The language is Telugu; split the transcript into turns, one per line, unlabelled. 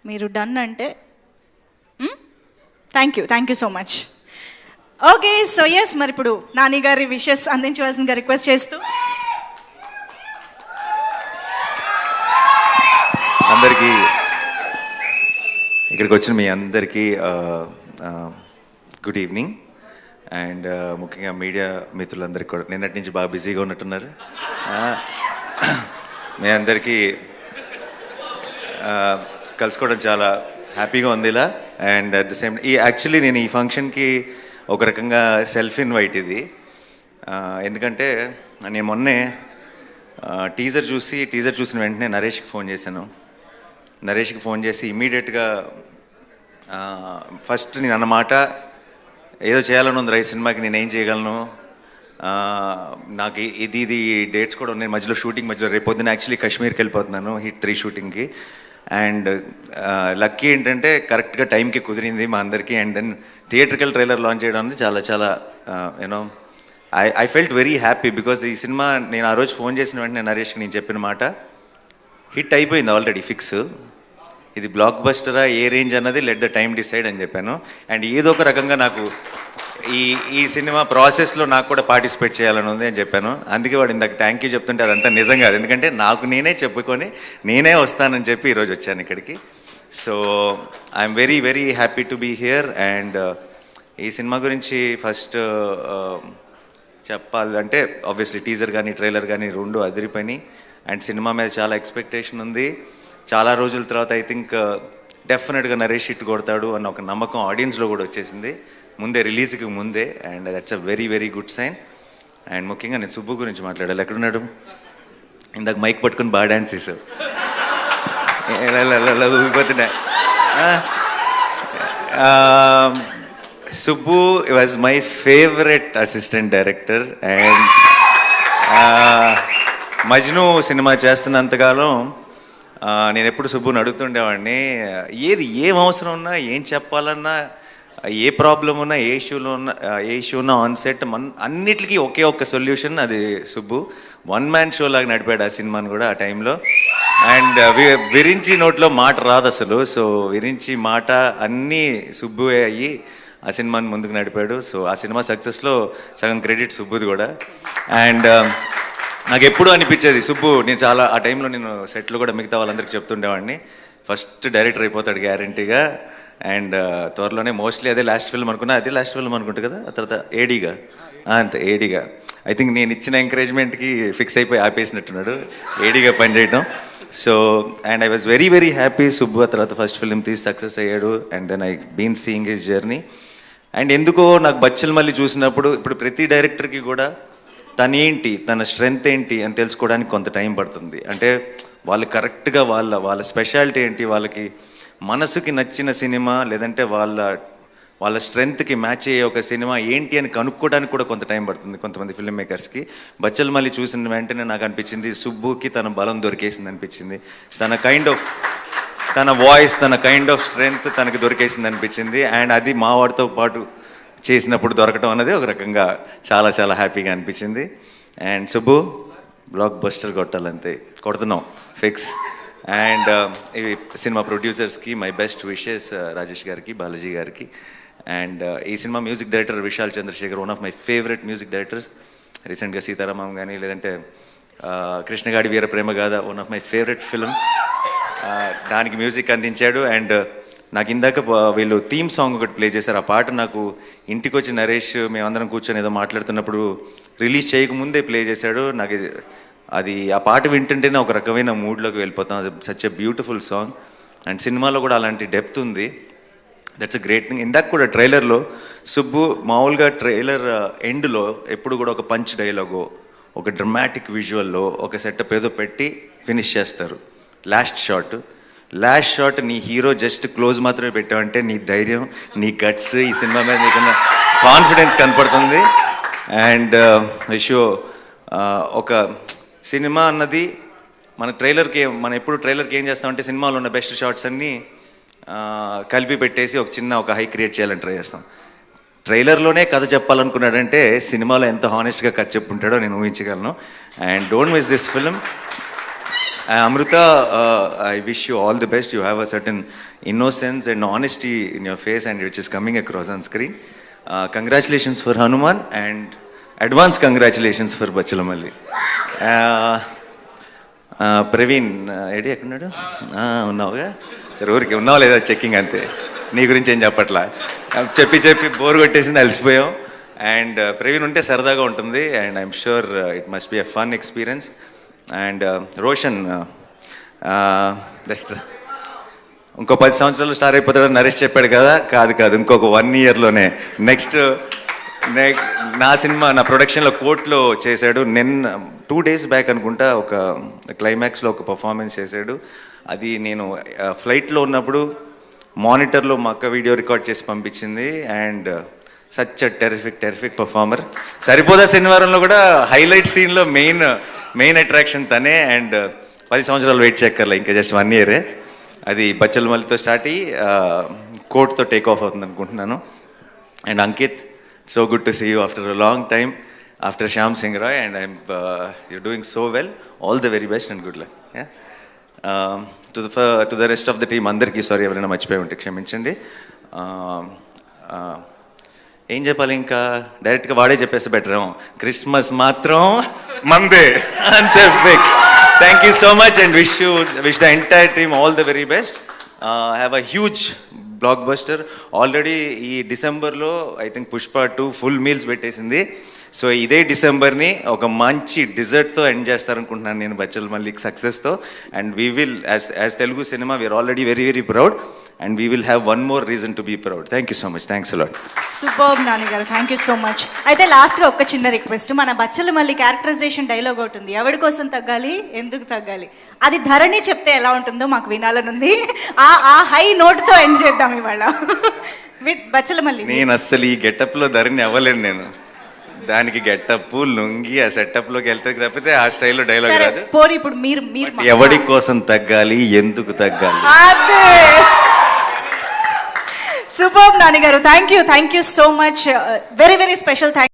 మీరు డన్ అంటే thank you so much. Okay, so yes, మరి ఇప్పుడు నాని గారి విషెస్ అందించవలసిందిగా రిక్వెస్ట్ చేస్తూ.
అందరికీ, ఇక్కడికి వచ్చిన మీ అందరికీ గుడ్ ఈవినింగ్. అండ్ ముఖ్యంగా మీడియా మిత్రులందరికీ కూడా నిన్నటి నుంచి బాగా బిజీగా ఉన్నట్టున్నారు. మీ అందరికీ కలుసుకోవడం చాలా హ్యాపీగా ఉంది ఇలా. And at the same actually నేను ఈ ఫంక్షన్కి ఒక రకంగా సెల్ఫ్ ఇన్వైట్ ఇది. ఎందుకంటే నేను మొన్నే టీజర్ చూసిన వెంటనే నరేష్కి ఫోన్ చేశాను. నరేష్కి ఫోన్ చేసి ఇమ్మీడియట్గా ఫస్ట్ నేను అన్నమాట, ఏదో చేయాలని ఉంది రైట్ సినిమాకి, నేను ఏం చేయగలను, నాకు ఇది డేట్స్ కూడా ఉన్నాయి మధ్యలో, షూటింగ్ మధ్యలో. రేపు పొద్దున్న యాక్చువల్లీ కాశ్మీర్కి వెళ్ళిపోతున్నాను హిట్ 3 షూటింగ్కి. అండ్ లక్కీ ఏంటంటే కరెక్ట్గా టైంకి కుదిరింది మా అందరికీ. And then theatrical trailer launch చేయడం అనేది చాలా చాలా you know I felt very happy. Because ఈ సినిమా నేను ఆ రోజు ఫోన్ చేసిన వెంటనే నరేష్కి నేను చెప్పిన మాట, హిట్ అయిపోయింది ఆల్రెడీ ఫిక్స్, ఇది బ్లాక్ బస్టరా ఏ రేంజ్ అన్నది లెట్ ద టైమ్ డిసైడ్ అని చెప్పాను. అండ్ ఏదో ఒక రకంగా నాకు ఈ సినిమా ప్రాసెస్లో నాకు కూడా పార్టిసిపేట్ చేయాలని ఉంది అని చెప్పాను. అందుకే వాడు ఇందాక థ్యాంక్ యూ చెప్తుంటే అదంతా నిజం కాదు, ఎందుకంటే నాకు నేనే చెప్పుకొని నేనే వస్తానని చెప్పి ఈరోజు వచ్చాను ఇక్కడికి. So I'm very very happy to be here. And ఈ సినిమా గురించి ఫస్ట్ చెప్పాలంటే ఆబ్వియస్లీ టీజర్ కానీ ట్రైలర్ కానీ రెండు అదిరిపోయినాయి. అండ్ సినిమా మీద చాలా ఎక్స్పెక్టేషన్ ఉంది. చాలా రోజుల తర్వాత ఐ థింక్ డెఫినెట్గా నరేష్ హిట్ కొడతాడు అన్న ఒక నమ్మకం ఆడియన్స్లో కూడా వచ్చేసింది ముందే, రిలీజ్కి ముందే. And that's a very very good sign. And ముఖ్యంగా నేను సుబ్బు గురించి మాట్లాడాలి. ఎక్కడున్నాడు? ఇందాక మైక్ పట్టుకుని బాగా డ్యాన్స్ చేసావు, ఊగిపోతున్నా. Subbu was my favourite assistant director. And Majnu cinema చేస్తున్నంతకాలం నేను ఎప్పుడు సుబ్బుని అడుగుతుండేవాడిని, ఏం అవసరం ఉన్నా, ఏం చెప్పాలన్నా, ఏ ప్రాబ్లం ఉన్నా, ఏ ఇష్యూ ఉన్నా ఆన్ సెట్ అన్నిటికీ ఒకే ఒక్క సొల్యూషన్, అది సుబ్బు. వన్ మ్యాన్ షో లాగా నడిపాడు ఆ సినిమాని కూడా ఆ టైంలో. అండ్ విరించి నోట్లో మాట రాదు అసలు. సో విరించి మాట అన్నీ సుబ్బువే అయ్యి ఆ సినిమాని ముందుకు నడిపాడు. సో ఆ సినిమా సక్సెస్లో సగం క్రెడిట్ సుబ్బుది కూడా. అండ్ నాకు ఎప్పుడూ అనిపించేది సుబ్బు, నేను చాలా ఆ టైంలో నేను సెట్లో కూడా మిగతా వాళ్ళందరికీ చెప్తుండేవాడిని, ఫస్ట్ డైరెక్టర్ అయిపోతాడు గ్యారంటీగా. అండ్ త్వరలోనే మోస్ట్లీ అదే లాస్ట్ ఫిల్మ్ అనుకున్నా, అదే లాస్ట్ ఫిల్మ్ అనుకుంటా కదా, ఆ తర్వాత ఏడీగా, అంతే ఏడీగా. ఐ థింక్ నేను ఇచ్చిన ఎంకరేజ్మెంట్కి ఫిక్స్ అయిపోయి ఆపేసినట్టున్నాడు ఏడీగా పనిచేయడం. So and I was very very happy. Subbu ఆ తర్వాత ఫస్ట్ ఫిల్మ్ తీసి సక్సెస్ అయ్యాడు. And then I been seeing his journey. And ఎందుకో నాకు బచ్చల్ మళ్ళీ చూసినప్పుడు, ఇప్పుడు ప్రతి డైరెక్టర్కి కూడా తనేంటి, తన స్ట్రెంగ్త్ ఏంటి అని తెలుసుకోవడానికి కొంత టైం పడుతుంది. అంటే వాళ్ళు కరెక్ట్గా వాళ్ళ స్పెషాలిటీ ఏంటి, వాళ్ళకి మనసుకి నచ్చిన సినిమా లేదంటే వాళ్ళ స్ట్రెంగ్త్కి మ్యాచ్ అయ్యే ఒక సినిమా ఏంటి అని కనుక్కోవడానికి కూడా కొంత టైం పడుతుంది కొంతమంది ఫిల్మ్ మేకర్స్కి. బచ్చల్ మళ్ళీ చూసిన వెంటనే నాకు అనిపించింది సుబ్బుకి తన బలం దొరికేసింది అనిపించింది. తన వాయిస్, తన కైండ్ ఆఫ్ స్ట్రెంగ్త్ తనకి దొరికేసింది అనిపించింది. అండ్ అది మా వాడితో పాటు చేసినప్పుడు దొరకడం అనేది ఒక రకంగా చాలా చాలా హ్యాపీగా అనిపించింది. అండ్ సుబ్బు బ్లాక్ బస్టర్ కొట్టాలంతే, కొడుతున్నాం ఫిక్స్. అండ్ ఈ సినిమా ప్రొడ్యూసర్స్కి మై బెస్ట్ విషెస్, రాజేష్ గారికి, బాలాజీ గారికి. అండ్ ఈ cinema music director Vishal Chandrasekhar, one of my favourite music directors. రీసెంట్గా సీతారామం కానీ లేదంటే Krishnagadi Veera Prema Gatha, one of my favourite film, దానికి మ్యూజిక్ అందించాడు. అండ్ నాకు ఇందాక వీళ్ళు థీమ్ సాంగ్ ఒకటి ప్లే చేశారు. ఆ పాట నాకు ఇంటికి వచ్చి నరేష్ మేమందరం కూర్చొని ఏదో మాట్లాడుతున్నప్పుడు రిలీజ్ చేయకముందే ప్లే చేశాడు. నాకు అది ఆ పాట వింటుంటేనే ఒక రకమైన మూడ్లోకి వెళ్ళిపోతాం. Such a beautiful song. And సినిమాలో కూడా అలాంటి డెప్త్ ఉంది. That's a great thing. ఇందాక కూడా ట్రైలర్లో సుబ్బు మామూలుగా ట్రైలర్ ఎండ్లో ఎప్పుడు కూడా ఒక పంచ్ డైలాగో, ఒక డ్రమాటిక్ విజువల్లో ఒక సెటప్ ఏదో పెట్టి ఫినిష్ చేస్తారు. లాస్ట్ షాట్ నీ హీరో జస్ట్ క్లోజ్ మాత్రమే పెట్టావంటే నీ ధైర్యం, నీ గట్స్, ఈ సినిమా మీద నీకున్న కాన్ఫిడెన్స్ కనపడుతుంది. అండ్ విషో ఒక సినిమా అన్నది మనం ఎప్పుడు ట్రైలర్కి ఏం చేస్తామంటే సినిమాలో ఉన్న బెస్ట్ షాట్స్ అన్నీ కలిపి పెట్టేసి ఒక హై క్రియేట్ చేయాలని ట్రై చేస్తాం. ట్రైలర్లోనే కథ చెప్పాలనుకున్నాడంటే సినిమాలో ఎంత హానెస్ట్గా కథ చెప్పుంటాడో నేను ఊహించగలను. And don't miss this film. Amrita, I wish you all the best. You have a certain innocence and honesty in your face, and which is coming across on screen. Congratulations for Hanuman, and advance congratulations for Bachalamalli. Praveen AD ఎక్కడున్నాడు? ఉన్నావుగా సరే, ఊరికి ఉన్నావు లేదా చెక్కింగ్ అంతే, నీ గురించి ఏం చెప్పట్లా, చెప్పి బోర్ కొట్టేసింది, అలసిపోయాం. అండ్ ప్రవీణ్ ఉంటే సరదాగా ఉంటుంది, and I'm sure it must be a fun experience. And Roshan ఇంకో 10 సంవత్సరాలు స్టార్ అయిపోతాడు నరేష్ చెప్పాడు కదా, కాదు ఇంకొక 1 yearలోనే నెక్స్ట్ నా సినిమా నా ప్రొడక్షన్లో కోర్టులో చేశాడు. 2 days బ్యాక్ అనుకుంటా ఒక క్లైమాక్స్లో ఒక పర్ఫార్మెన్స్ చేశాడు. అది నేను ఫ్లైట్లో ఉన్నప్పుడు మానిటర్లో మా అక్క వీడియో రికార్డ్ చేసి పంపించింది. And such a terrific performer. Saripodhaa శనివారంలో కూడా హైలైట్ సీన్లో మెయిన్ అట్రాక్షన్ తనే. అండ్ 10 సంవత్సరాలు వెయిట్ చేయక్కర్లే, ఇంకా జస్ట్ 1 year. అది బచ్చలమల్లితో స్టార్ట్ అయ్యి కోర్టుతో టేక్ ఆఫ్ అవుతుంది అనుకుంటున్నాను. And Ankit, so good to see you after a long time, after Shyam Singh Roy, and you're doing so well. All the very best and good luck. Yeah. To the rest of the team, andarki sorry ఎవరైనా మర్చిపోయి ఉంటే క్షమించండి. ఏం చెప్పాలి, ఇంకా డైరెక్ట్గా వాడే చెప్పేస్తే బెటర్ ఏమో. క్రిస్మస్ మాత్రం మందే అంతే fix. Thank you so much and wish the entire team all the very best. Have a huge blockbuster. Already ఈ డిసెంబర్లో I think Pushpa 2 full meals పెట్టేసింది. సో ఇదే డిసెంబర్ని ఒక మంచి డిజర్ట్తో ఎండ్ చేస్తారనుకుంటున్నాను నేను బచ్చలమల్లికి సక్సెస్తో. And we will as Telugu cinema we are already very very proud, and we will have one more reason to be proud. Thank you so much. Thanks a lot.
Super Nani గారు, థ్యాంక్ యూ సో మచ్. అయితే లాస్ట్గా ఒక చిన్న రిక్వెస్ట్, మన బచ్చలమల్లి క్యారెక్టరైజేషన్ డైలాగ్ ఒకటి ఉంది, ఎవడి కోసం తగ్గాలి ఎందుకు తగ్గాలి, అది ధరణి చెప్తే ఎలా ఉంటుందో మాకు వినాలనుంది. ఆ హై నోట్తో ఎండ్ చేద్దాం ఇవాళ విత్ బచ్చలమల్లి.
నేను అస్సలు ఈ గెటప్లో ధరణి అవ్వలేను. నేను దానికి గెటప్ లుంగి ఆ సెటప్లోకి వెళ్తే తప్పితే ఆ స్టైల్లో డైలాగ్ రాదు.
పోరు ఇప్పుడు మీరు
ఎవడి కోసం తగ్గాలి ఎందుకు తగ్గాలి.
సూపర్ నాని గారు, thank you so much. Very very special thank